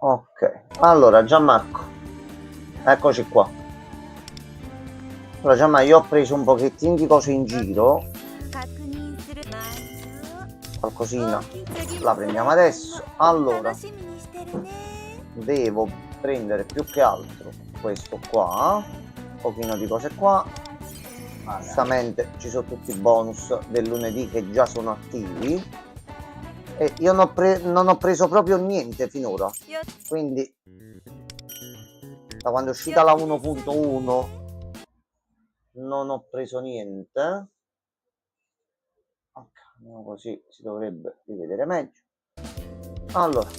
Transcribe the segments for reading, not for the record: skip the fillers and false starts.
Ok, allora Gianmarco, eccoci qua. Allora Gianmarco, io ho preso un pochettino di cose in giro, qualcosina la prendiamo adesso. Allora, devo prendere più che altro questo qua, un pochino di cose qua. Giustamente ci sono tutti i bonus del lunedì che già sono attivi e io non ho preso proprio niente finora, quindi da quando è uscita la 1.1 non ho preso niente. Ok, così si dovrebbe rivedere meglio. Allora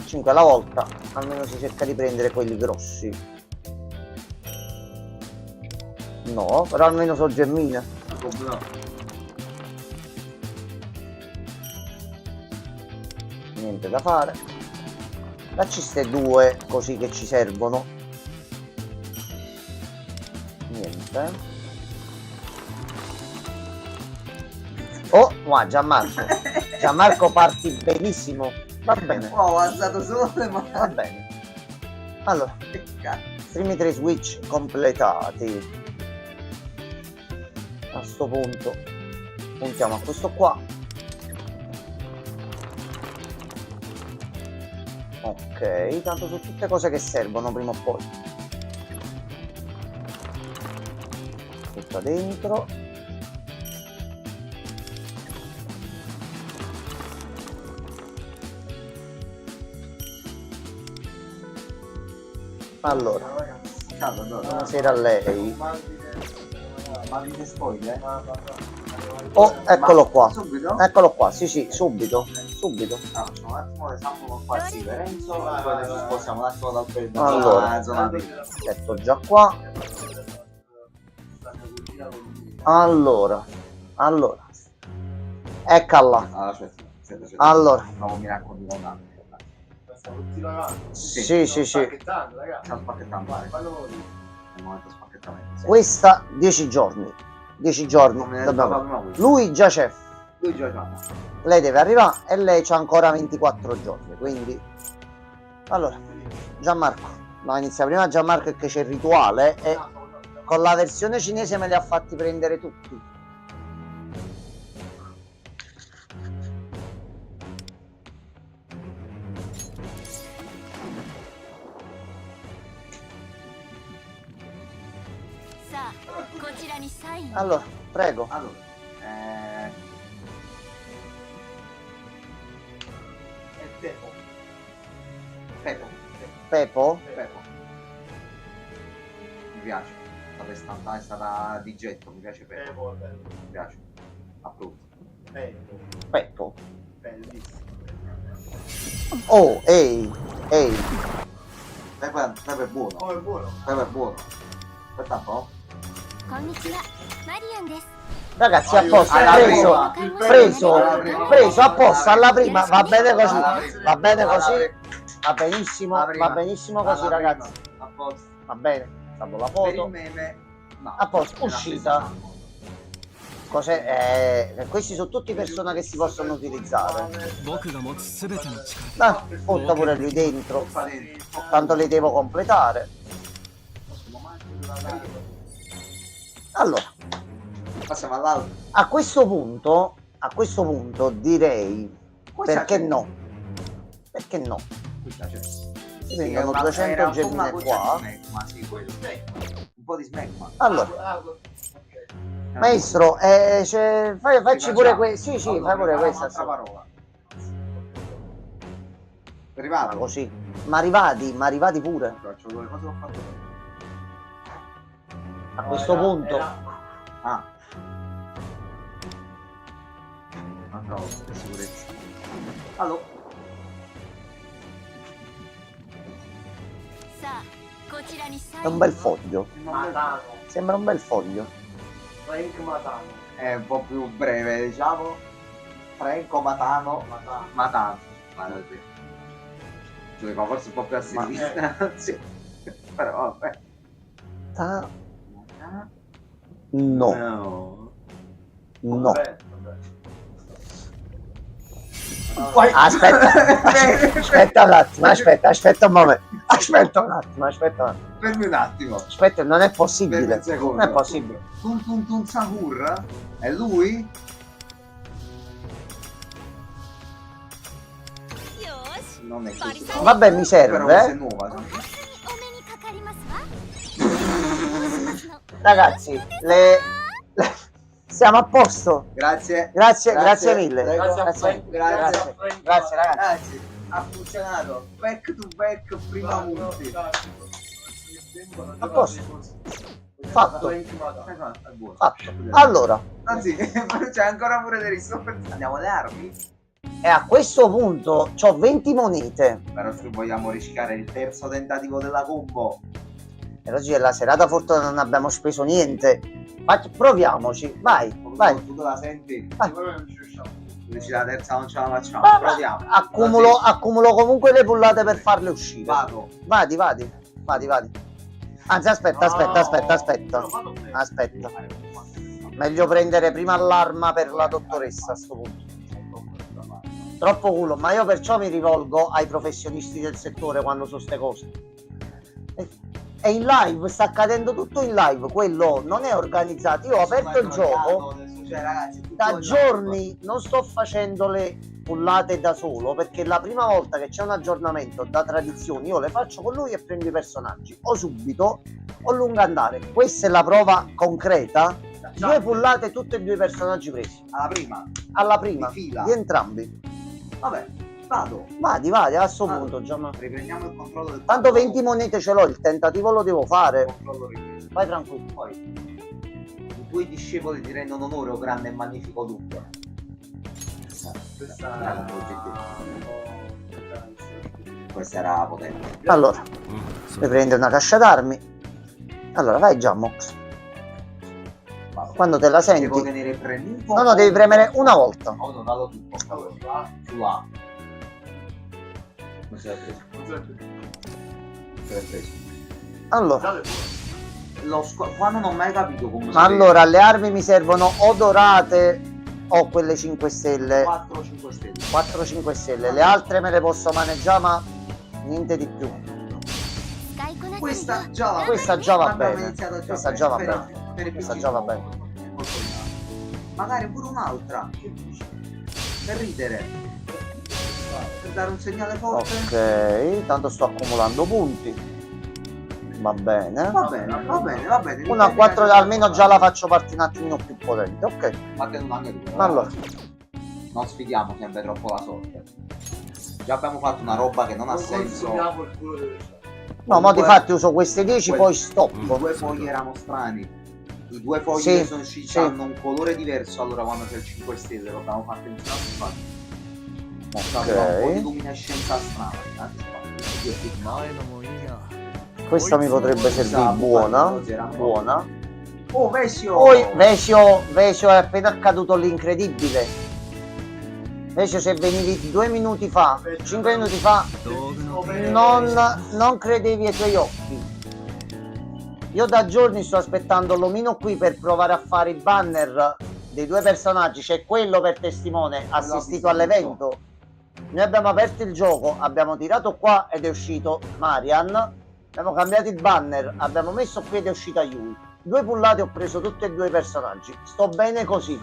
5 alla volta, almeno si cerca di prendere quelli grossi. No, però almeno sono gemmine. Niente da fare. Dacci ste due così che ci servono. Niente. Oh, ma Gianmarco parti benissimo. Va bene. Ho alzato solo le mani. Va bene. Allora, primi 3 switch completati. A sto punto puntiamo a questo qua. Ok, tanto sono tutte cose che servono prima o poi. Tutto dentro. Allora, buonasera a lei. Oh, eccolo qua. Eccolo qua, sì, subito. Subito. Facciamo un attimo l'esame qua sì, Lorenzo, poi adesso spostiamo un attimo dal periodo allora, zona metto già qua. Allora. Eccola. Aspetta. Allora. No, mi raccomando. Sì. Stiamo spacchettando. Questa 10 giorni. 10 giorni. Lui già c'è. Lei deve arrivare e lei c'ha ancora 24 giorni. Quindi. Allora, Gianmarco. No, inizia prima Gianmarco che c'è il rituale e con la versione cinese me li ha fatti prendere tutti. Allora, prego. Allora, Pepo? Mi piace. La testa è stata di getto, mi piace Pepo. Mi piace. Approvo. Pepo. Bellissimo. Oh, ehi. Pepo è buono. Oh, è buono. Pepo è buono. Aspetta un po'. Ragazzi, apposta, preso apposta alla prima, va bene così, va benissimo così ragazzi, va bene, stavo la foto, apposta, uscita, questi sono tutti persone che si possono utilizzare, butta pure lui dentro, tanto li devo completare, allora. Passiamo all'altro. A questo punto direi perché no? Perché no? Si prendono 200 gemmine qua. Un po' di smegma. Allora, maestro, facci pure questo. Sì, fai pure questa. Parola. Ma così. Ma arrivati pure. A questo punto. No, per sicurezza. Allora. È un bel foglio. Sembra un bel foglio. Frank Matano. È un po' più breve, diciamo. Franco Matano. Cioè, ma forse un po' più a sinistra. Sì. Però vabbè. No. Vabbè. Poi- Aspetta, aspetta un attimo, aspetta un momento. Aspetta un attimo. Fermi un attimo. Aspetta, non è Per possibile. un secondo. Non è possibile. Tun Tun Tun Sahur? È lui? Non è così. Vabbè, mi Però questa è serve. nuova. お目にかかりますわ。 Ragazzi, siamo a posto. Grazie. Grazie mille. Grazie a Grazie, Frank. grazie, grazie, ragazzi. Ragazzi, ha funzionato. Back to back, prima multi. A posto. Fatto. È buono. Fatto. Allora, Anzi, c'è ancora pure dei risorse. Andiamo alle armi. e a questo punto ho 20 monete. Però se vogliamo rischiare il terzo tentativo della combo. E oggi è la serata fortuna, non abbiamo speso niente. Proviamoci. Vai. Tu te la senti? Vai. Dici la terza non ce la facciamo. Ma- Proviamo. Accumulo comunque le pullate per farle uscire. Vado. Vadi. Anzi, aspetta. Meglio prendere prima l'arma per la dottoressa a sto punto. Troppo culo, ma io perciò mi rivolgo ai professionisti del settore quando so ste cose. E in live, sta accadendo tutto in live, quello non è organizzato. Io ho aperto il gioco, Cioè, ragazzi, da giorni non sto facendo le pullate da solo, perché la prima volta che c'è un aggiornamento da tradizioni io le faccio con lui e prendo i personaggi, o subito o lungo andare. Questa è la prova concreta. 2 pullate, tutti e 2 i personaggi presi alla prima alla prima di fila. di entrambi. Vabbè, vado. Vadi, a sto punto già. Riprendiamo il controllo del Tanto 20 monete ce l'ho, il tentativo lo devo fare. controllo ripreso. Vai tranquillo. Poi i tuoi discepoli ti rendono onore, o grande e magnifico dubbio. Questa era potente. Allora, mi prende una cascia d'armi. Allora, vai già, Mox. Vado. Quando te la Devo senti. tenere premuto. No, devi premere una volta. Oh, non vado tutto. Sulla. Non se l'hai preso. Se l'hai preso. Allora, Qua non ho mai capito come ma allora le armi mi servono o dorate o quelle 5 stelle. 4-5 stelle. 4-5 stelle. Le altre me le posso maneggiare, ma niente di più. Questa già va Questa già va Abbiamo bene. iniziato già Questa bene. già va Per- bene. per i Questa PC già va nuovi. bene. Magari pure un'altra. Per ridere. Per dare un segnale forte. Ok, tanto sto accumulando punti. Va bene. Va bene. Una a 4 almeno già la faccio partire un attimino più potente. Ok. Ma che non anche tu. Allora, Non sfidiamo sempre troppo la sorte. Già abbiamo fatto una roba che non ha senso. no, ma di fatti uso queste 10, poi stop. I 2 fogli erano strani. I 2 fogli Sì, che sono usciti sì. hanno un colore diverso. Allora quando c'è il 5 stelle lo abbiamo fatto in strano. Un po' di luminescenza strana. Questa mi potrebbe servire buona. Buona. Oh, Vesio! Poi Vesio è appena accaduto l'incredibile. Vesio, se venivi 2 minuti fa, 5 minuti fa, non credevi ai tuoi occhi. Io da giorni sto aspettando l'omino qui per provare a fare i banner dei 2 personaggi. C'è quello per testimone assistito all'evento. Noi abbiamo aperto il gioco, abbiamo tirato qua ed è uscito Marian. Abbiamo cambiato il banner, abbiamo messo qui ed è uscita Yui. 2 pullate, ho preso tutti e 2 i personaggi. Sto bene così.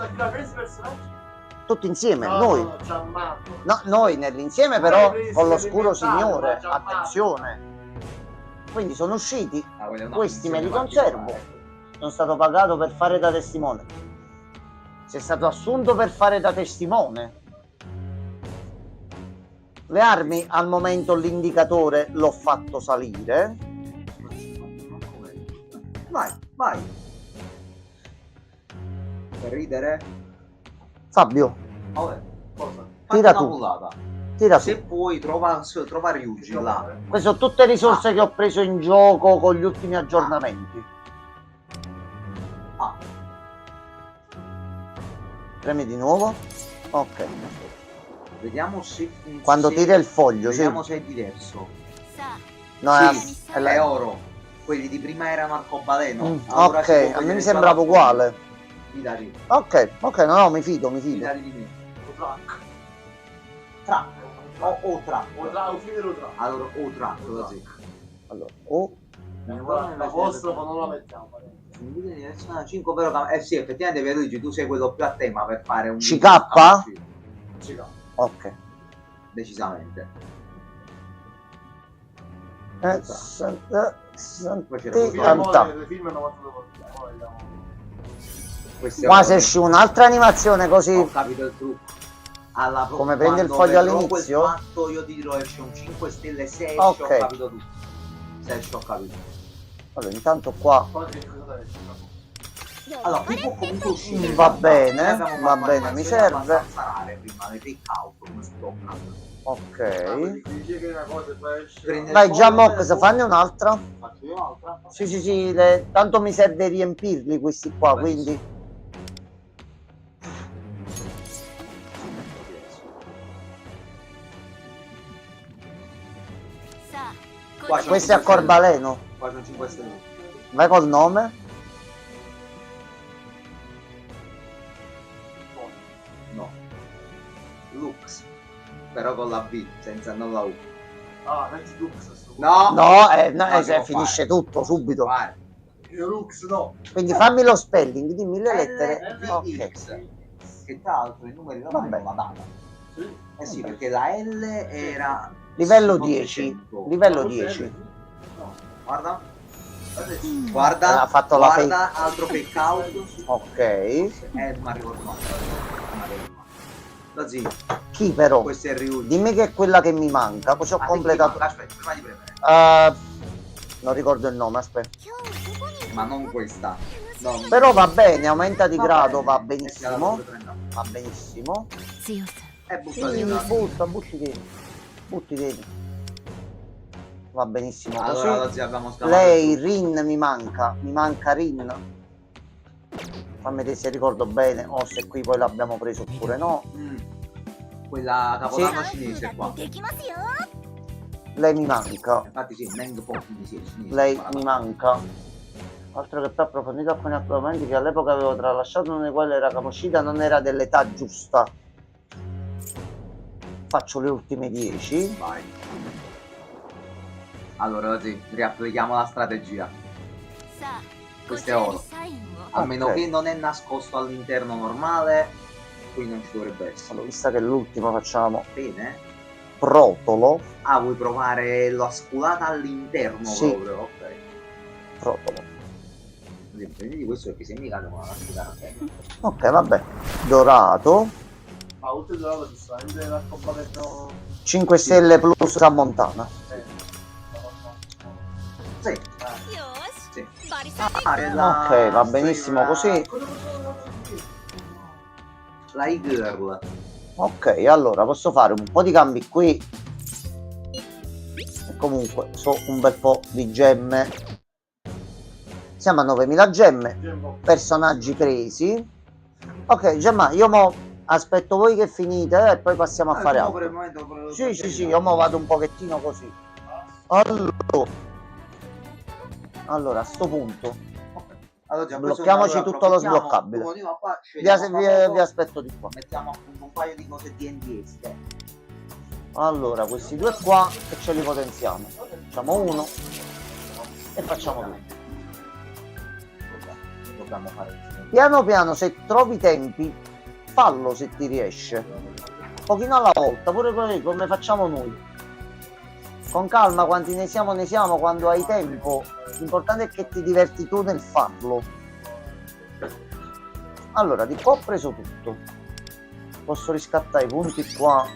Tutti insieme, noi. No, noi nell'insieme però con l'oscuro signore. Attenzione. Quindi sono usciti. Questi me li conservo. Sono stato pagato per fare da testimone. Sei stato assunto per fare da testimone. Le armi al momento l'indicatore l'ho fatto salire. Vai. Per ridere? Fabio, Vabbè, cosa? Tira Fatti una tu. pullata. tira Se su. puoi trova Ryuji là. Queste sono tutte risorse che ho preso in gioco con gli ultimi aggiornamenti. Ah, Premi di nuovo. Ok. vediamo se Quando tira il foglio, sì. vediamo se è diverso. No, Sì, è è oro. Quelli di prima erano arcobaleno. Mm, Allora ok, si può a me vedere mi già sembrava la uguale. Fidati, Ok, no, mi fido. fidati di me. O trap. O fine lo tra. Allora, o trap, così. Allora, o La vostra ma non la mettiamo. 5 però sì, effettivamente vedo dici, tu sei quello più a tema per fare un CK? Ci va. ok. decisamente. Poi c'era Sì, il film è 92 Queste Qua ore- se esce un'altra animazione così. Ho capito il trucco. Come prende il quando foglio vedrò all'inizio? quel fatto, io ti dirò esce un 5 stelle, se esce Ok. ho capito tutto. Se esce ho capito. Allora, intanto qua Allora, qui può comunque uscire. Va bene, Noi abbiamo va fatto bene, animazioni mi serve. abbastanza rare prima, le take out come si toccano. ok. dice che una cosa poi esce. Prende- Vai già Mox, fanne un'altra. Faccio io un'altra? Sì, sì, sì, tanto mi serve riempirli questi qua, quindi. Qua c'è Questo è a un 5 stelle. Corbaleno. Qua c'è un 5 stelle. Vai col nome. No. Lux. Però con la B, senza non la U. Ah, metti Lux a sto punto. No! No, no, No, devo finisce fare. tutto subito. Vai. Io Lux no. Quindi fammi lo spelling, dimmi le lettere. Ok. LX. Che tra l'altro i numeri romani Vabbè. non la data. Sì. Eh sì, perché la L era Livello sotto 10. 100. Livello 10. No, guarda. Ha Guarda, fatto la guarda, altro fake out. Ok. Ma ricordo male. Così, Chi però? questo è il Ryuji. Dimmi che è quella che mi manca, così ho Ah, completato. Aspetta, prima di premere. Non ricordo il nome, aspetta. Ma non questa. No, Però va bene, aumenta di va grado, bene. va È benissimo. la 30. Va benissimo. Butta Sì, dentro. butti dentro. Butti dentro. Va benissimo Allora così. oggi abbiamo scavato Lei, il Rin mi manca Rin. Fammi vedere se ricordo bene, o se qui poi l'abbiamo preso oppure no. trucco. Quella capodanno cinese qua. Lei mi manca. Infatti sì, Meng Po cinese. Lei mi manca. Altro che poi approfondito alcuni argomenti che all'epoca avevo tralasciato, nei quali era Kamoshida non era dell'età giusta. Faccio le ultime 10. Vai. Allora così, riapplichiamo la strategia. Questo è oro. A meno Ok. che non è nascosto all'interno normale, qui non ci dovrebbe essere. Allora, vista che l'ultima facciamo Bene. Protolo. Ah, vuoi provare la sculata all'interno Sì. proprio? Ok. Protolo. Così, prendi questo perché se mi cade con la sculata. Ok, vabbè. Dorato. Ma oltre dorato giustamente l'arcobaleno. 5 stelle plus tramontana. Sì. Sì. Ok, va benissimo così. La e-girl. Ok, allora posso fare un po' di cambi qui. E comunque so un bel po' di gemme. Siamo a 9000 gemme. Personaggi presi. Ok, Gemma, io mo aspetto voi che finite e poi passiamo a fare tu per il altro. momento quello Sì, che sì, devi sì, fare. io mo vado un pochettino così. Allora, a sto punto Allora, Sblocchiamoci tutto lo approfittiamo, sbloccabile. tu continua qua, vi, scegliamo qua poco, aspetto di qua. mettiamo appunto un paio di cose D&D. Allora, questi due qua e ce li potenziamo. Facciamo uno e facciamo due. Dobbiamo fare Piano piano, se trovi tempi, fallo se ti riesce. Un pochino alla volta, pure così come facciamo noi. Con calma, quanti ne siamo, quando hai tempo. L'importante è che ti diverti tu nel farlo. Allora, di qua ho preso tutto. Posso riscattare i punti qua,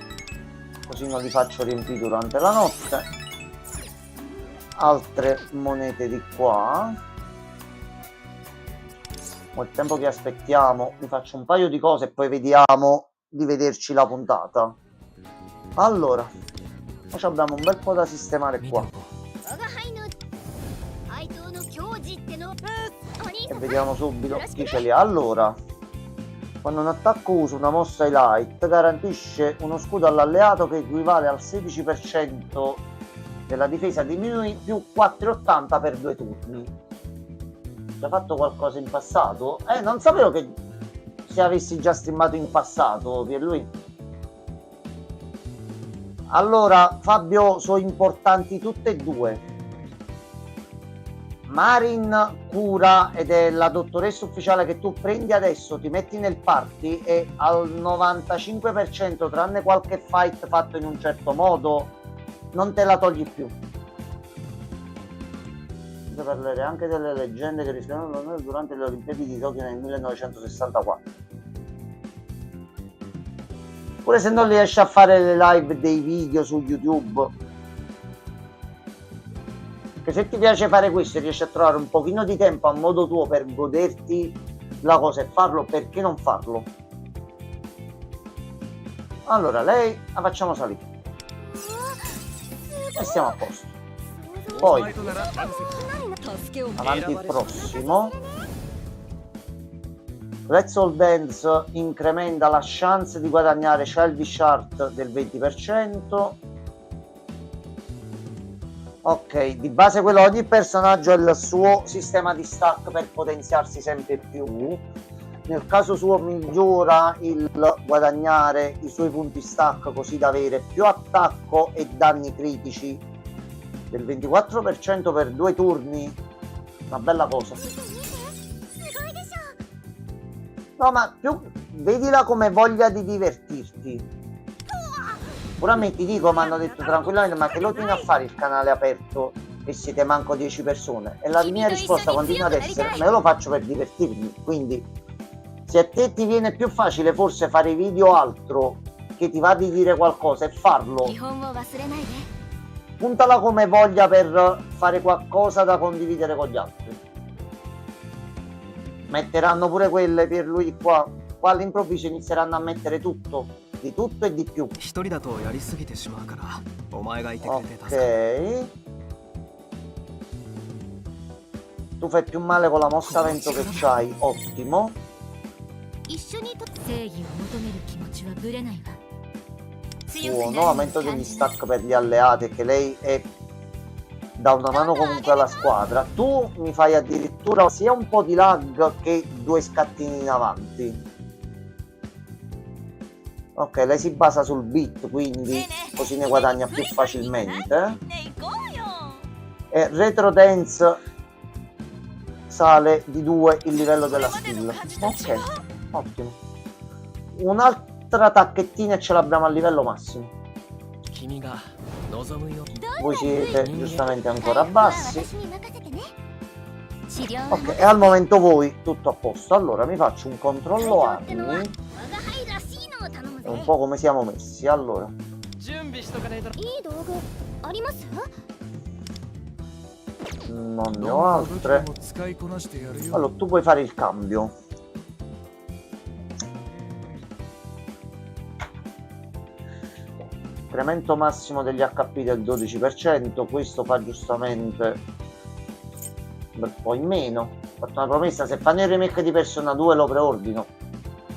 così non li faccio riempire durante la notte. Altre monete di qua. Nel tempo che aspettiamo, vi faccio un paio di cose e poi vediamo di vederci la puntata. Allora, noi abbiamo un bel po' da sistemare qua. E vediamo subito chi ce li ha. Allora, quando un attacco usa una mossa highlight, garantisce uno scudo all'alleato che equivale al 16% della difesa di più 4,80 per 2 turni. Hai fatto qualcosa in passato? Non sapevo che se avessi già streamato in passato, Pierluigi. Allora, Fabio, sono importanti tutte e due. Marin cura ed è la dottoressa ufficiale che tu prendi adesso, ti metti nel party e al 95%, tranne qualche fight fatto in un certo modo, non te la togli più. Parlerei anche delle leggende che rischiarono durante le Olimpiadi di Tokyo nel 1964. Pure se non riesci a fare le live dei video su YouTube, che se ti piace fare questo e riesci a trovare un pochino di tempo a modo tuo per goderti la cosa e farlo, perché non farlo? Allora, lei la facciamo salire e stiamo a posto. Poi avanti il prossimo. Let's All Dance incrementa la chance di guadagnare Childish Heart del 20%. Ok, di base quello, ogni personaggio ha il suo sistema di stack per potenziarsi sempre più. Nel caso suo migliora il guadagnare i suoi punti stack così da avere più attacco e danni critici del 24% per 2 turni. Una bella cosa. No, ma più vedila come voglia di divertirti. Pure a me ti dico, mi hanno detto tranquillamente, ma che lo tieni a fare il canale aperto e siete manco 10 persone? E la mia risposta continua ad essere, ma io lo faccio per divertirmi. Quindi se a te ti viene più facile forse fare video altro che ti va di dire qualcosa e farlo, puntala come voglia per fare qualcosa da condividere con gli altri. Metteranno pure quelle per lui qua all'improvviso inizieranno a mettere tutto, di tutto e di più. Ok, tu fai più male con la mossa vento che c'hai, ottimo. Buono, aumento degli stack per gli alleati, che lei è dà una mano comunque alla squadra. Tu mi fai addirittura sia un po' di lag che 2 scattini in avanti. Ok, lei si basa sul beat, quindi così ne guadagna più facilmente. E Retro Dance sale di 2 il livello della skill. Ok, ottimo. Un'altra tacchettina e ce l'abbiamo al livello massimo. Voi siete giustamente ancora bassi. Ok, e al momento voi tutto a posto. Allora mi faccio un controllo armi. È un po' come siamo messi. Allora, non ne ho altre. Allora tu puoi fare il cambio. Incremento massimo degli HP del 12%. Questo fa giustamente un po' in meno. Ho fatto una promessa, se fanno il remake di Persona 2 lo preordino.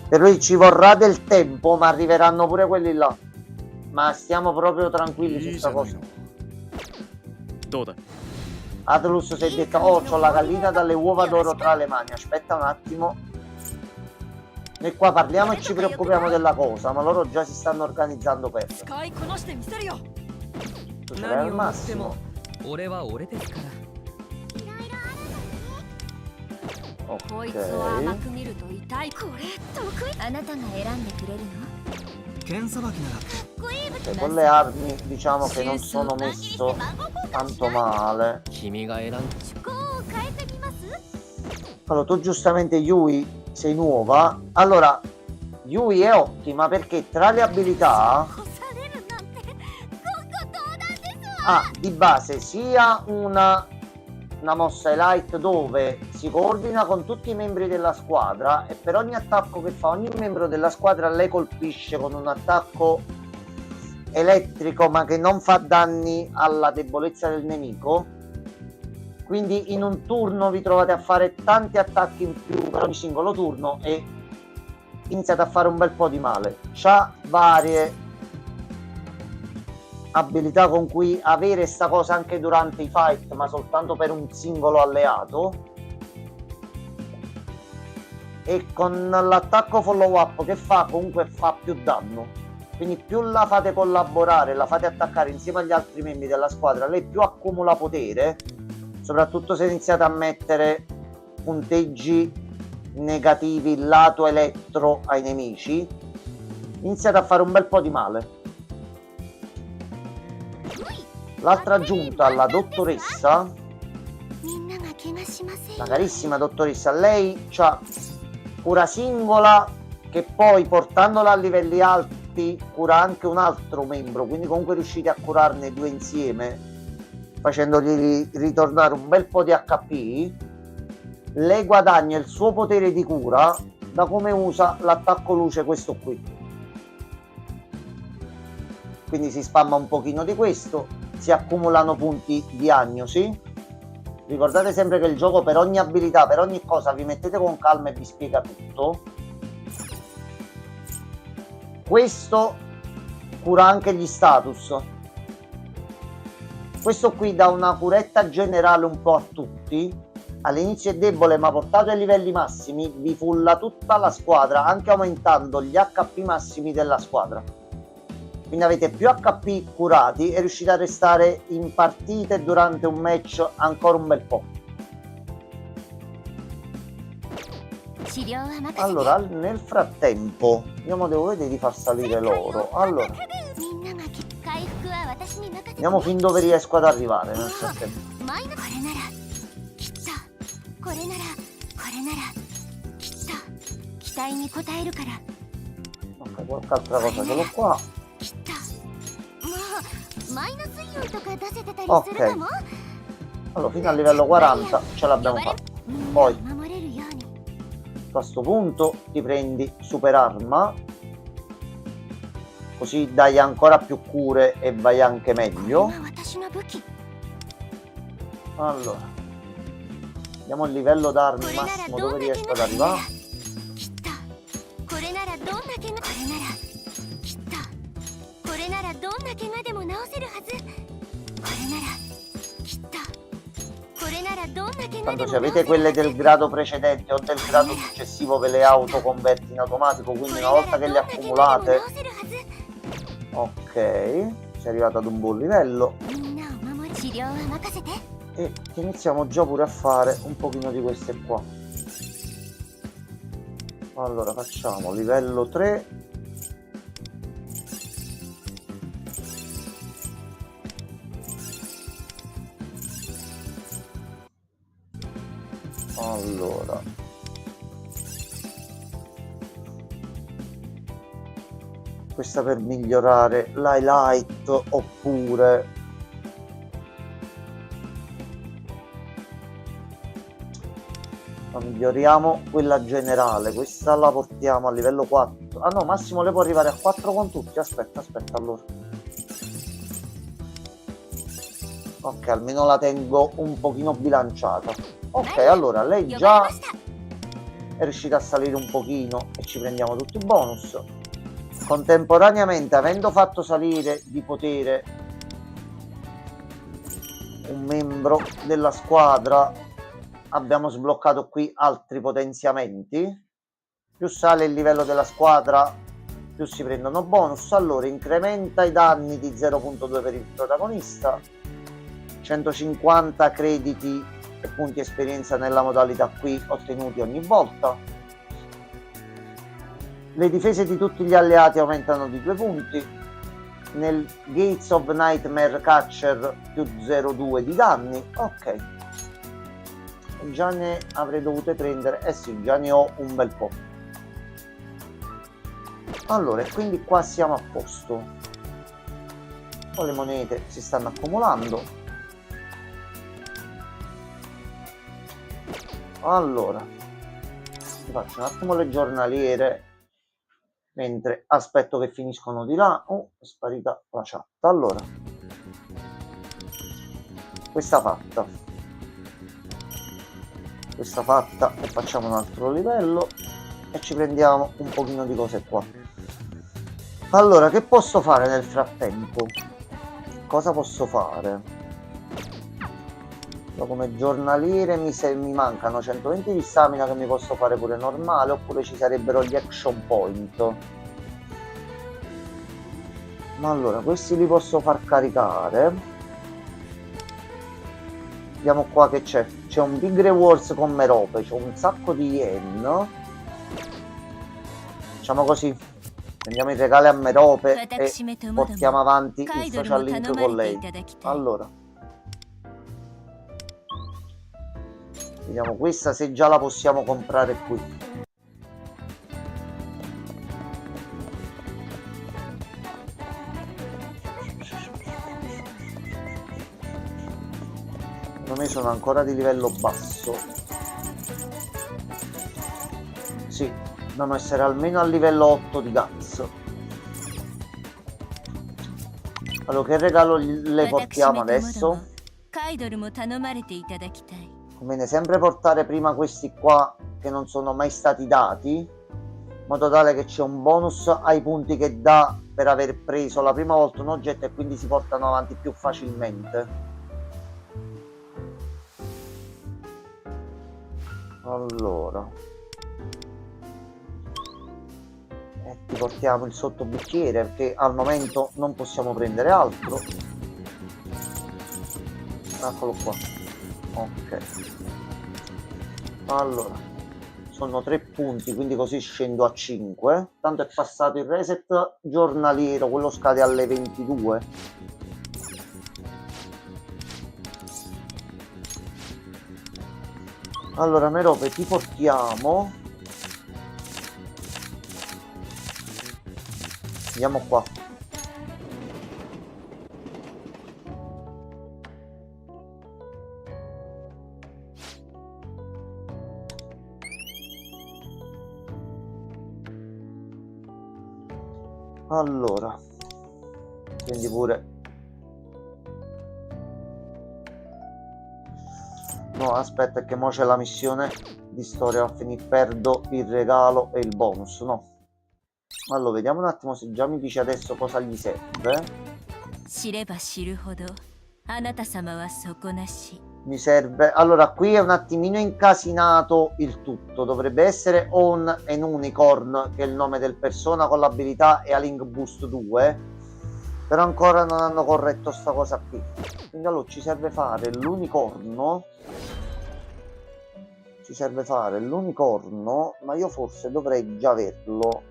Per lui ci vorrà del tempo, ma arriveranno pure quelli là. Ma stiamo proprio tranquilli su questa cosa. Atlus si è detto, oh, c'ho la gallina dalle uova d'oro tra le mani. Aspetta un attimo. Noi qua parliamo e ci preoccupiamo della cosa, ma loro già si stanno organizzando per. Tu sarai al massimo. Ok. E con le armi diciamo che non sono messo tanto male. Allora tu giustamente Yui sei nuova. Allora Yui è ottima perché tra le abilità ha di base sia una mossa Elite dove si coordina con tutti i membri della squadra e per ogni attacco che fa ogni membro della squadra lei colpisce con un attacco elettrico ma che non fa danni alla debolezza del nemico. Quindi in un turno vi trovate a fare tanti attacchi in più per ogni singolo turno e iniziate a fare un bel po' di male. C'ha varie abilità con cui avere sta cosa anche durante i fight, ma soltanto per un singolo alleato. E con l'attacco follow up che fa, comunque fa più danno. Quindi più la fate collaborare, la fate attaccare insieme agli altri membri della squadra, lei più accumula potere, soprattutto se iniziate a mettere punteggi negativi lato elettro ai nemici, iniziate a fare un bel po' di male. L'altra aggiunta, la dottoressa, la carissima dottoressa, lei ha cura singola che poi portandola a livelli alti cura anche un altro membro, quindi comunque riuscite a curarne due insieme facendogli ritornare un bel po' di HP. Lei guadagna il suo potere di cura da come usa l'attacco luce, questo qui, quindi si spamma un pochino di questo, si accumulano punti diagnosi. Ricordate sempre che il gioco per ogni abilità, per ogni cosa vi mettete con calma e vi spiega tutto. Questo cura anche gli status, questo qui dà una curetta generale un po' a tutti. All'inizio è debole, ma portato ai livelli massimi vi fulla tutta la squadra, anche aumentando gli HP massimi della squadra. Quindi avete più HP curati e riuscite a restare in partite durante un match ancora un bel po'. Allora, nel frattempo io devo vedere di far salire loro. Allora, vediamo fin dove riesco ad arrivare nel frattempo. Ok, qualche altra cosa ce l'ho qua. Ok, allora fino al livello 40 ce l'abbiamo fatta. Poi a questo punto ti prendi super arma, così dai ancora più cure e vai anche meglio. Allora, vediamo il livello d'armi massimo dove riesco ad arrivare. Tanto se avete quelle del grado precedente o del grado successivo ve le autoconverti in automatico, quindi una volta che le accumulate, ok, sei arrivato ad un buon livello e iniziamo già pure a fare un pochino di queste qua. Allora facciamo livello 3. Allora, questa per migliorare l'highlight, oppure miglioriamo quella generale, questa la portiamo a livello 4. Ah no, massimo le può arrivare a 4 con tutti. Aspetta allora. Ok, almeno la tengo un pochino bilanciata. Ok, allora lei già è riuscita a salire un pochino e ci prendiamo tutti i bonus. Contemporaneamente, avendo fatto salire di potere un membro della squadra, abbiamo sbloccato qui altri potenziamenti. Più sale il livello della squadra, più si prendono bonus. Allora, incrementa i danni di 0.2 per il protagonista, 150 crediti e punti esperienza nella modalità qui ottenuti ogni volta. Le difese di tutti gli alleati aumentano di 2 punti. Nel Gates of Nightmare Catcher più 0,2 di danni. Ok, già ne avrei dovute prendere, eh sì, già ne ho un bel po'. Allora, e quindi qua siamo a posto. Poi le monete si stanno accumulando. Allora, vi faccio un attimo le giornaliere mentre aspetto che finiscono di là. Oh, è sparita la chat. Allora, questa fatta e facciamo un altro livello e ci prendiamo un pochino di cose qua. Allora, che posso fare nel frattempo? Cosa posso fare? Come giornaliere mi mancano 120 di stamina che mi posso fare pure normale, oppure ci sarebbero gli action point. Ma allora, questi li posso far caricare. Vediamo qua che c'è. C'è un Big Rewards con Merope, c'è un sacco di yen. Facciamo così. Prendiamo i regali a Merope e portiamo avanti il social link con lei. Allora. Vediamo questa se già la possiamo comprare qui. Secondo me sono ancora di livello basso. Sì, dobbiamo essere almeno a livello 8 di Guts. Allora, che regalo le portiamo adesso? Conviene sempre portare prima questi qua che non sono mai stati dati, in modo tale che c'è un bonus ai punti che dà per aver preso la prima volta un oggetto e quindi si portano avanti più facilmente. Allora, ti portiamo il sottobicchiere perché al momento non possiamo prendere altro. Eccolo qua. Ok, allora sono 3 punti, quindi così scendo a 5. Tanto è passato il reset giornaliero, quello scade alle 22. Allora Merope, ti portiamo. Andiamo qua. Allora, quindi pure no, aspetta che mo c'è la missione di storia, a finire perdo il regalo e il bonus, no. Allora, vediamo un attimo se già mi dice adesso cosa gli serve. Mi serve, allora qui è un attimino incasinato il tutto, dovrebbe essere On and Unicorn, che è il nome del persona con l'abilità, e a Link Boost 2, però ancora non hanno corretto sta cosa qui. Quindi allora ci serve fare l'unicorno, ma io forse dovrei già averlo.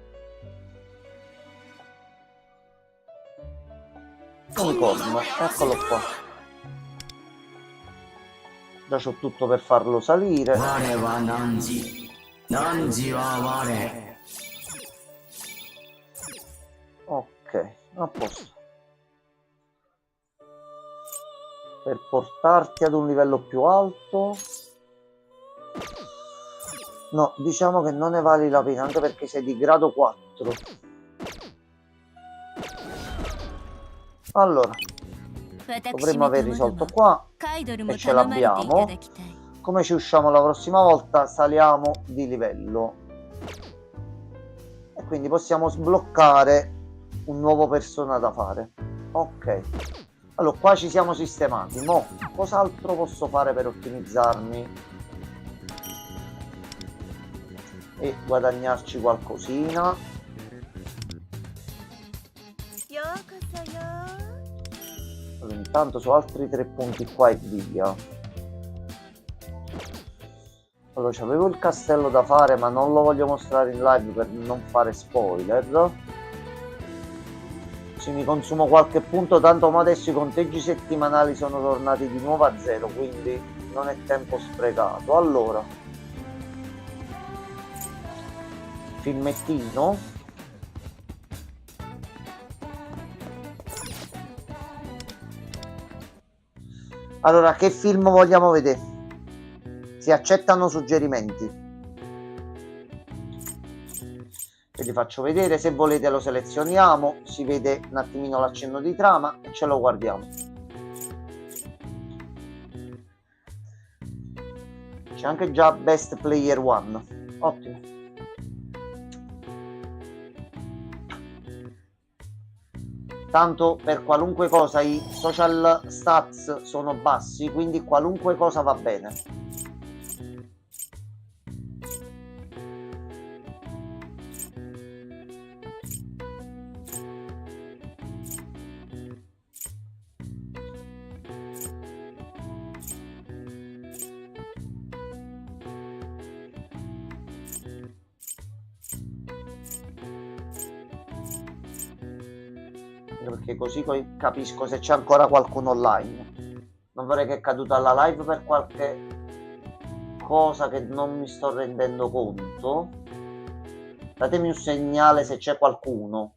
Unicorno, eccolo qua. Già c'ho tutto per farlo salire. Ok, a posto. Per portarti ad un livello più alto. No, diciamo che non ne vale la pena, anche perché sei di grado 4. Allora, dovremmo aver risolto qua e ce l'abbiamo. Come ci usciamo la prossima volta? Saliamo di livello e quindi possiamo sbloccare un nuovo persona da fare. Ok, allora qua ci siamo sistemati. Mo cos'altro posso fare per ottimizzarmi e guadagnarci qualcosina? Allora, intanto su altri 3 punti qua e via. Allora, c'avevo il castello da fare, ma non lo voglio mostrare in live per non fare spoiler. Se mi consumo qualche punto, tanto ma adesso i conteggi settimanali sono tornati di nuovo a 0, quindi non è tempo sprecato. Allora, filmettino. Allora, che film vogliamo vedere? Si accettano suggerimenti. Ve li faccio vedere, se volete lo selezioniamo, si vede un attimino l'accenno di trama e ce lo guardiamo. C'è anche già Best Player One. Ottimo. Tanto per qualunque cosa i social stats sono bassi, quindi qualunque cosa va bene. Anche perché così capisco se c'è ancora qualcuno online. Non vorrei che è caduta la live per qualche cosa che non mi sto rendendo conto. Datemi un segnale se c'è qualcuno.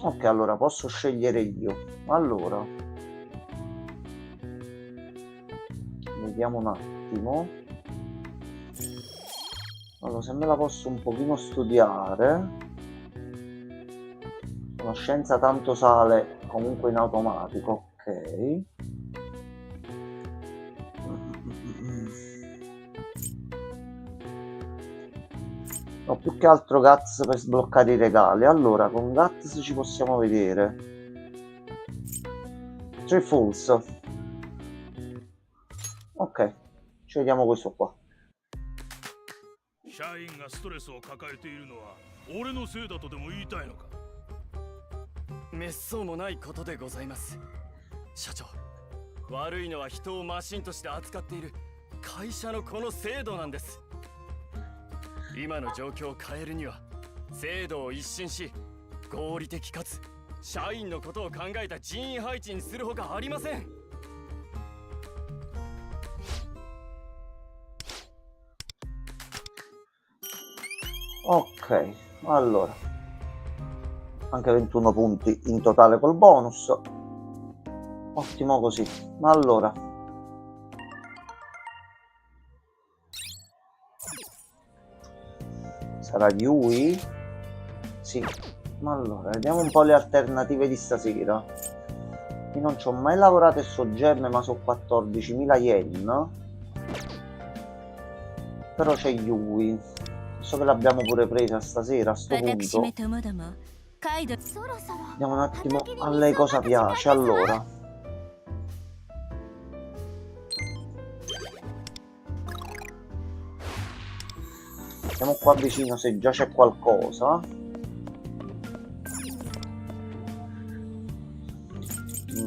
Ok, allora posso scegliere io. Allora, vediamo un attimo. Allora, se me la posso un pochino studiare. Conoscenza tanto sale comunque in automatico, ok. No, più che altro Guts per sbloccare i regali. Allora, con Guts ci possiamo vedere 3 Falls. Ok, ci vediamo questo qua. 社員がストレスを抱えているのは俺のせいだとでも言いたいのか。滅相もないことでございます。社長、悪いのは人をマシンとして扱っている会社のこの制度なんです。今の状況を変えるには制度を一新し、合理的かつ社員のことを考えた人員配置にするほかありません。Ok, allora anche 21 punti in totale col bonus. Ottimo così. Allora, sarà Yui? Sì. Ma allora, vediamo un po' le alternative di stasera. Io non ci ho mai lavorato e so gemme, ma so 14.000 yen. Però c'è Yui. So che l'abbiamo pure presa stasera a sto punto. Vediamo un attimo a lei cosa piace. Allora, andiamo qua vicino se già c'è qualcosa.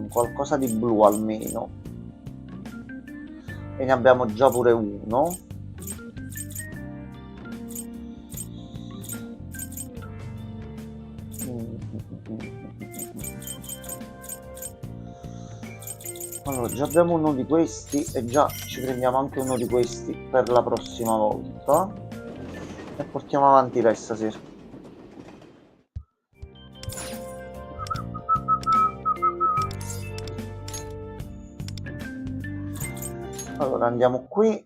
Qualcosa di blu almeno. E ne abbiamo già pure uno. Allora, già abbiamo uno di questi e già ci prendiamo anche uno di questi per la prossima volta e portiamo avanti lei stasera. Allora andiamo qui,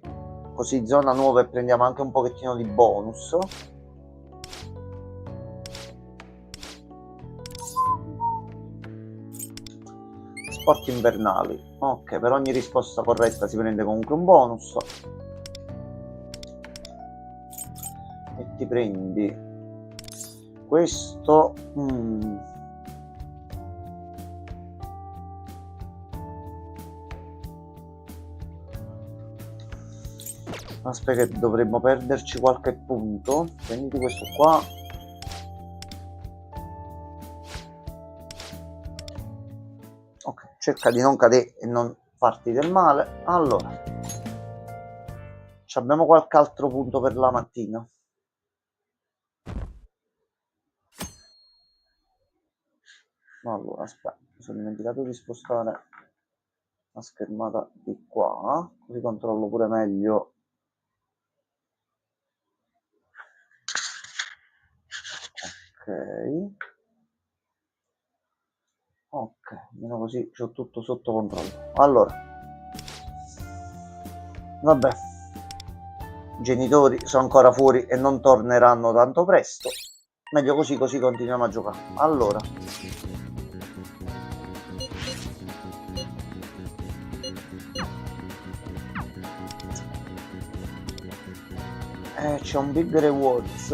così zona nuova e prendiamo anche un pochettino di bonus. Sport invernali. Ok, per ogni risposta corretta si prende comunque un bonus. E ti prendi questo. Aspetta che dovremmo perderci qualche punto. Prenditi questo qua. Ok, cerca di non cadere e non farti del male. Allora, abbiamo qualche altro punto per la mattina? Allora, aspetta, mi sono dimenticato di spostare la schermata di qua, così controllo pure meglio. Ok, almeno così c'ho tutto sotto controllo. Allora, vabbè, i genitori sono ancora fuori e non torneranno tanto presto. Meglio così, così continuiamo a giocare. Allora, c'è un big rewards.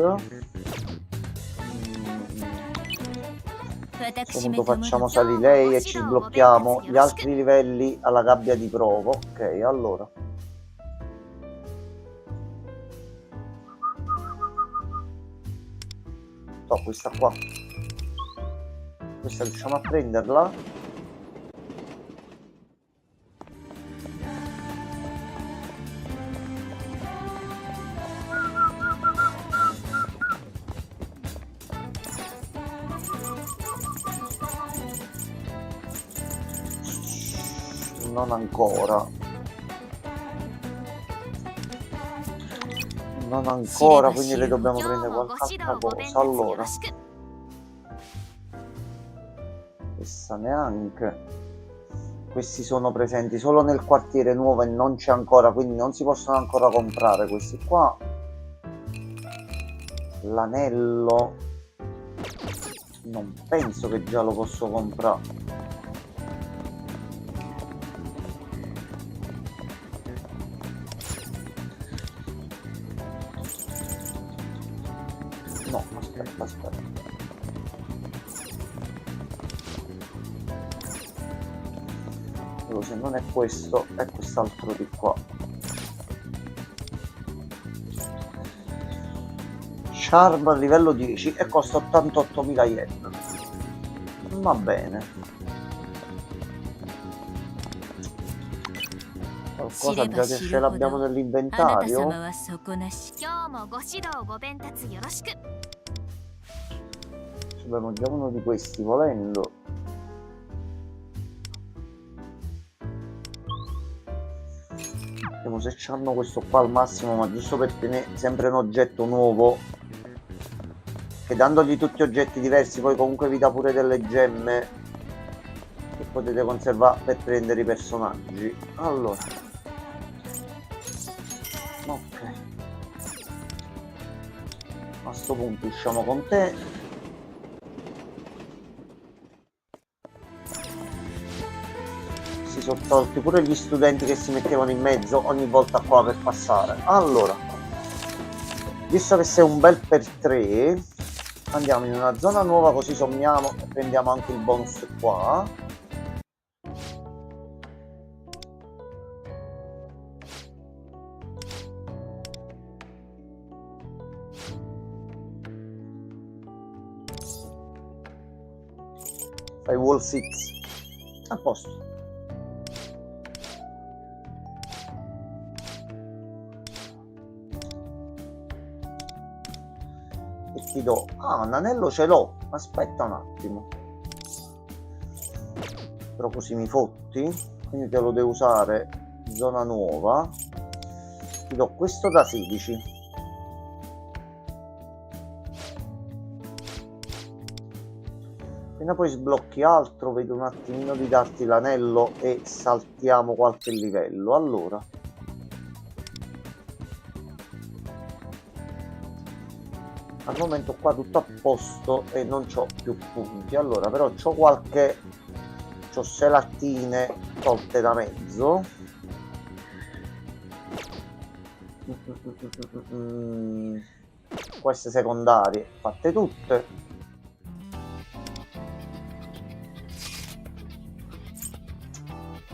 A questo punto facciamo salire lei e ci sblocchiamo gli altri livelli alla gabbia di prova. Ok, allora. Questa qua. Questa riusciamo a prenderla? Non ancora. Non ancora, quindi le dobbiamo prendere qualche altra cosa. Allora, questa neanche. Questi sono presenti solo nel quartiere nuovo e non c'è ancora, quindi non si possono ancora comprare questi qua. L'anello non penso che già lo posso comprare. No, aspetta. Se non è questo, è quest'altro di qua. Charm a livello 10 e costa 88.000 yen. Va bene. Qualcosa già che ce l'abbiamo nell'inventario. Abbiamo già uno di questi volendo. Vediamo se c'hanno questo qua al massimo, ma giusto per tenere sempre un oggetto nuovo, che dandogli tutti oggetti diversi poi comunque vi dà pure delle gemme che potete conservare per prendere i personaggi. Allora, ok, a sto punto usciamo con te. Si sono tolti pure gli studenti che si mettevano in mezzo ogni volta qua per passare. Allora, visto che sei un bel per 3, andiamo in una zona nuova così sommiamo e prendiamo anche il bonus qua. Fai wall 6 a posto. E ti do un anello, ce l'ho, aspetta un attimo, però così mi fotti, quindi te lo devo usare zona nuova. Ti do questo da 16. Appena poi sblocchi altro, vedo un attimino di darti l'anello e saltiamo qualche livello. Allora, al momento qua tutto a posto e non c'ho più punti. Allora, però c'ho qualche... c'ho 6 lattine tolte da mezzo. Queste secondarie fatte tutte.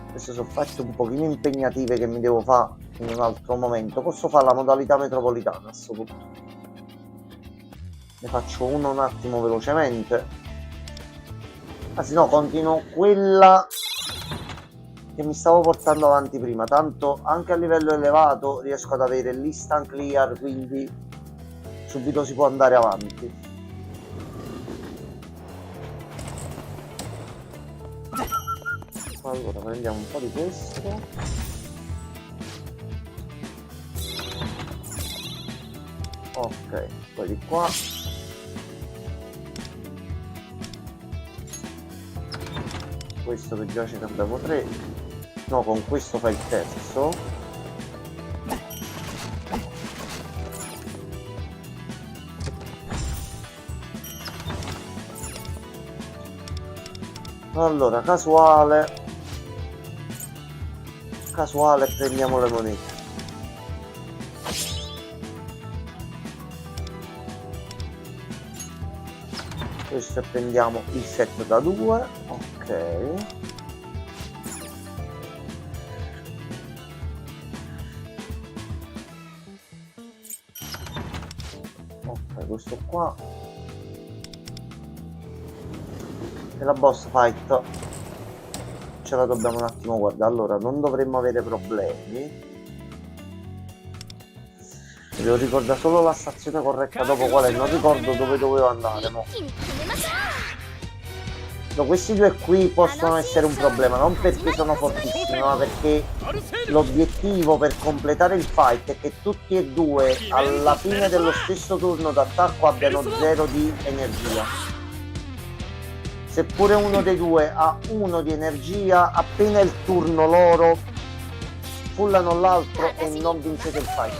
Queste sono fatte un pochino impegnative che mi devo fare in un altro momento. Posso fare la modalità metropolitana a questo punto. Ne faccio uno un attimo velocemente. Anzi no, continuo quella che mi stavo portando avanti prima. Tanto anche a livello elevato riesco ad avere l'instant clear, quindi subito si può andare avanti. Allora prendiamo un po' di questo. Ok, poi di qua. Questo che già ce ne abbiamo 3. No, con questo fa il terzo. Allora, casuale, prendiamo le monete. Questo e prendiamo il set da 2. Ok. Ok, questo qua. E la boss fight ce la dobbiamo un attimo guardare. Allora, non dovremmo avere problemi. Devo ricordare solo la stazione corretta dopo quale non ricordo dove dovevo andare. Mo. 一気に決めましょ No, questi due qui possono essere un problema, non perché sono fortissimi, ma perché l'obiettivo per completare il fight è che tutti e due alla fine dello stesso turno d'attacco abbiano 0 di energia. Seppure uno dei due ha 1 di energia, appena il turno loro pullano l'altro e non vincete il fight.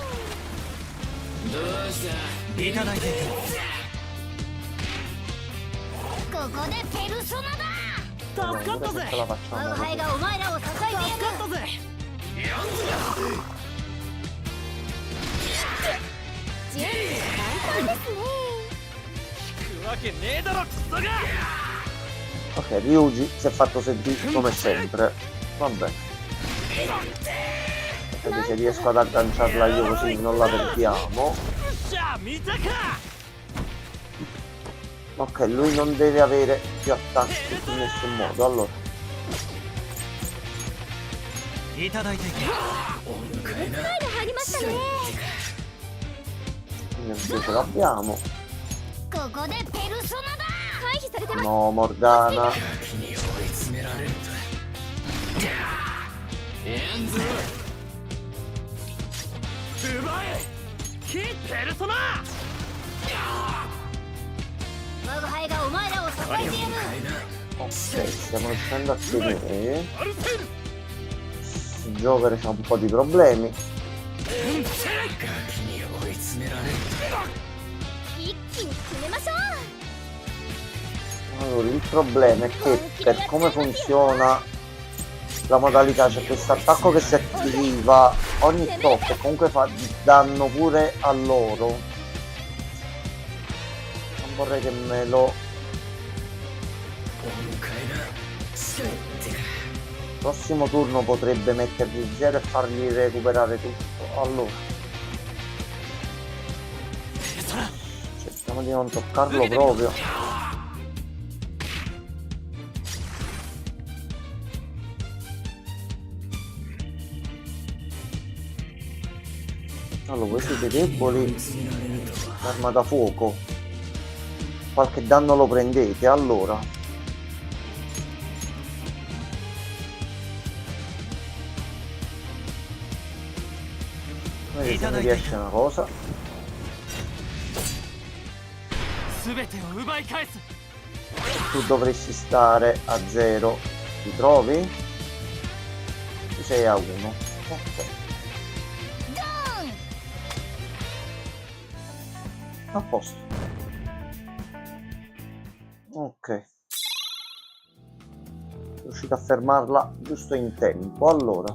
いただいていく う。ここでペルソナだ。 助かったぜ Ce la 我 facciamo が輩 così. がお前らを支えてやる。助かったぜ 準備簡単ですね。 行くわけねえだろクソが Ok, Ryuji si è fatto sentire come sempre. Vabbè. Vedi se riesco ad agganciarla io così non la perdiamo. じゃあ見たか Ok, lui non deve avere più attacchi in nessun modo. Allora, いただいていく 入りましたね。 invece ce l'abbiamo. ここでペルソナだ。回避されてます。 No, Morgana. 君に追い詰められるんだエンズ奪えキーペルソナ 我が輩がお前らを支えてやる。 Ok, stiamo riuscendo a tenere. アルセル Il Joker c'ha un po' di problemi. ガキに追い詰められるんだ 一気に決めましょう。 Allora, il problema è che per come funziona la modalità c'è questo attacco che si attiva ogni tot e comunque fa danno pure a loro. Non vorrei che me lo... Prossimo turno potrebbe mettergli 0 e fargli recuperare tutto. Allora, cerchiamo di non toccarlo proprio. Allora, voi siete deboli. Arma da fuoco. Qualche danno lo prendete, allora. Vedi se mi riesce una cosa. 全てを奪い返す Tu dovresti stare a 0. Ti trovi? Tu sei a 1. Ok. A posto. Ok. Riuscito a fermarla giusto in tempo. Allora.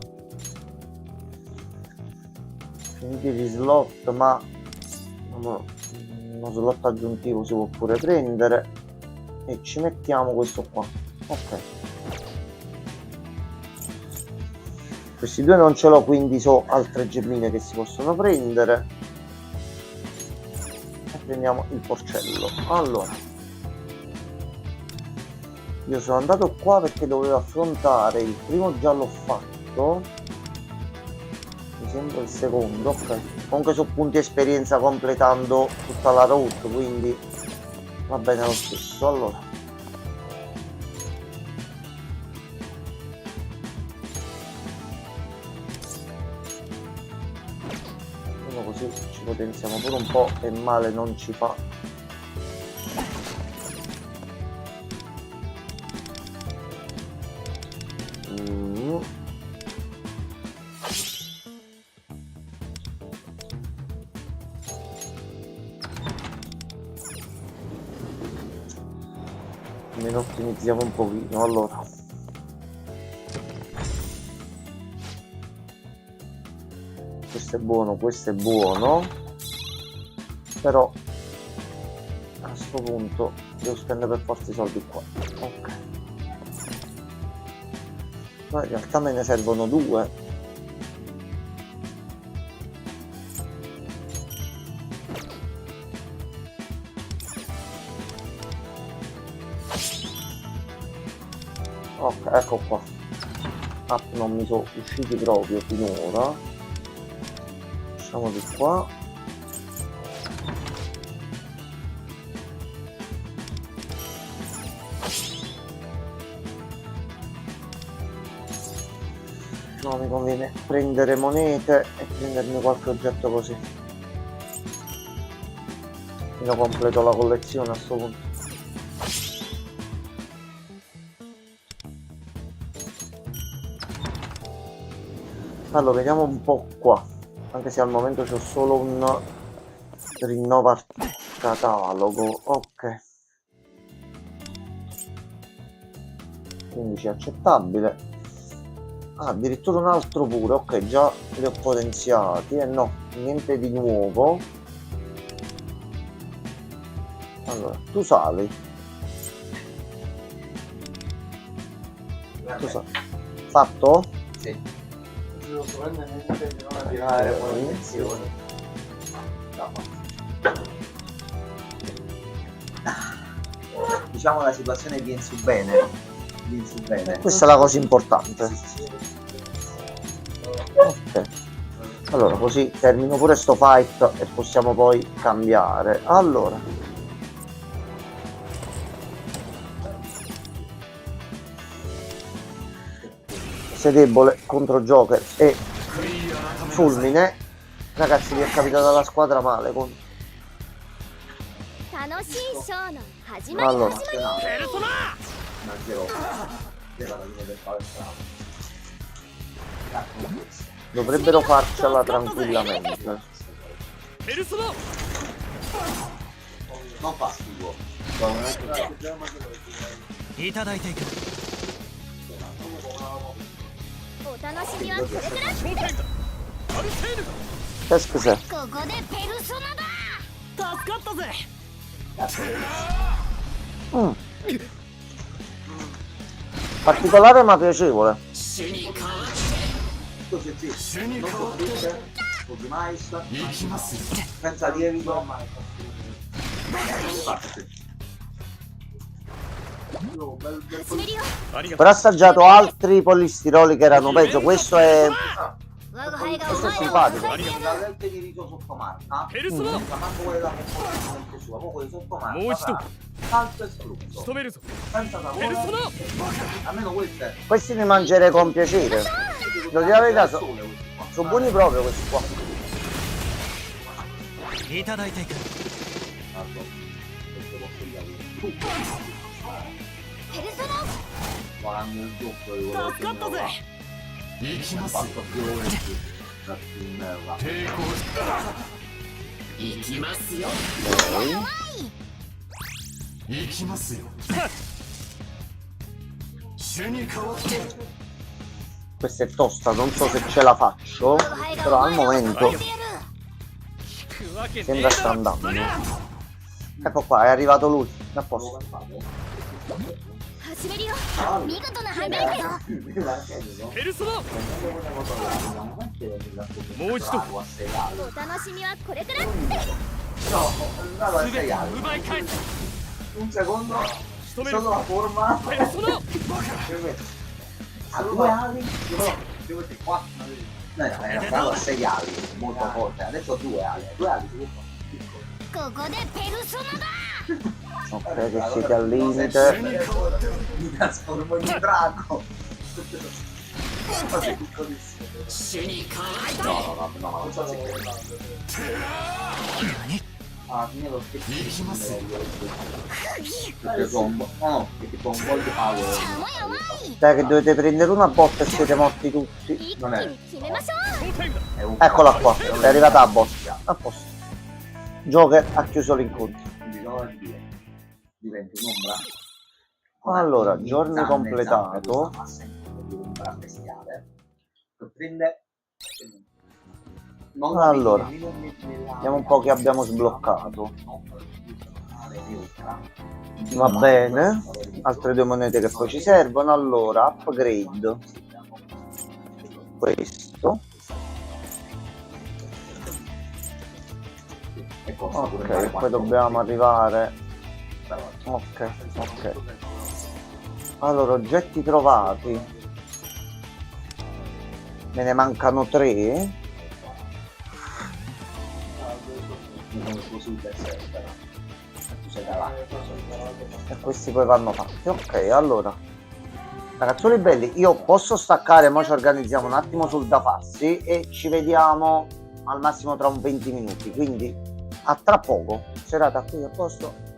Finiti gli slot, ma uno slot aggiuntivo si può pure prendere. E ci mettiamo questo qua. Ok. Questi due non ce l'ho, quindi so altre gemine che si possono prendere. E prendiamo il porcello. Allora, io sono andato qua perché dovevo affrontare il primo, già l'ho fatto. Mi sembra il secondo. Ok. Comunque su punti esperienza completando tutta la route, quindi va bene lo stesso. Allora, così ci potenziamo pure un po' e male non ci fa. Almeno ottimizziamo un pochino. Allora, questo è buono, questo è buono, però a questo punto devo spendere per forza i soldi qua. Ok, ma in realtà me ne servono 2. ecco qua. Up non mi sono usciti proprio finora. Usciamo di qua. No, mi conviene prendere monete e prendermi qualche oggetto così. Io completo la collezione a sto punto. Allora, vediamo un po' qua. Anche se al momento c'ho solo un rinnova catalogo. Ok. 15 è accettabile. Ah, addirittura un altro pure. Ok, già li ho potenziati. E no, niente di nuovo. Allora, tu sali. Tu sali. Fatto? Sì. Devo solennemente di non Arrivare arrivare poi poi intenzione. Diciamo la situazione viene su bene. Viene su bene. Questa è la cosa importante. Sì, sì, sì. Ok. Allora, così termino pure sto fight e possiamo poi cambiare. Allora. Sei debole contro Joker e Fulmine. Ragazzi, vi è capitata la squadra male. 楽しいショーの始まり。 Allora, ペルソナ Una zero. Zero alla fine del palestrano. dovrebbero farcela tranquillamente. ペルソナ Non fa schifo. いただいていく。お楽しみはこれから。頂点だアルセーヌ Qu'est-ce que c'est? ここでペルソナだ。助かったぜ。 Particolare ma piacevole. Così sì. Non soffrire. Così mais. Senza lievito. io bel 始めるよ。ありがと Però ho assaggiato altri polistiroli che erano peggio. Questo è... 我が輩がお questo è 前を simpatico. 支えてやる。 La lente di riso sotto marca. うペルソナ Ma manco quella componente sua. Ma quelli sotto marca. Mo' isto. Salto e spruzzo. 仕留めるぞ Senza ペルソ sapore. ナ Almeno queste. Questi li mangerei con piacere. Lo dire la verità, Sole questi qua. sono buoni proprio questi qua. いただいていく。 Tanto, questo posso dire. ペルソナ。 Guardando il doppio di quello che Scappa ne te! ho. 行きます Fatto più volentieri. Da più merda. 抵抗行きますよ。 Ok. 行きますよ。主に変わって Questa è tosta, non so se ce la faccio. 我が輩が Però お al 前を支 momento えてやる。聞くわけねえ sembra だ sta ろ andando. バカ Ecco qua, è arrivato lui. A Quello posto. che fate? 始めるよ。見事な判断だよ。 ペルソナ も もう一度 お楽しみはこれから。 No, 全てを奪い返す un secondo 仕留める solo la forma ペルソナ ha due ali dove sei quattro no, era bravo a 6 ali molto forte adesso 2 ali 2 ali ここでペルソナだ。 Ok, che siete al limite. mi trasformo in drago cose piccolissime no non so se alla fine lo stesso perché sono un po' no perché sono un po' di power もやばい。 Dai che dovete prendere una botta e siete morti tutti. 一気に決めましょう。頂点だ è un Eccola qua, è arrivata la botta. A posto. Joker ha chiuso l'incontro. quindi no diventi un'ombra. Allora, Una giorno zanne, completato. questa massa di ombra bestiale che prende non la Allora, vedi nella- vediamo un po' che abbiamo sbloccato. neutra. Va bene. Altre 2 monete che poi ci servono. Allora, upgrade. Questo. E costa pure Ok, male poi quanto- dobbiamo arrivare. Però, Ok, ok. Allora, oggetti trovati. Me ne mancano 3. Non sul deserto, però. Tu sei davanti. E questi poi vanno fatti. Ok, allora. Ragazzoli belli, io posso staccare, mo ci organizziamo un attimo sul da farsi e ci vediamo al massimo tra un 20 minuti. Quindi a tra poco. Serata qui a posto.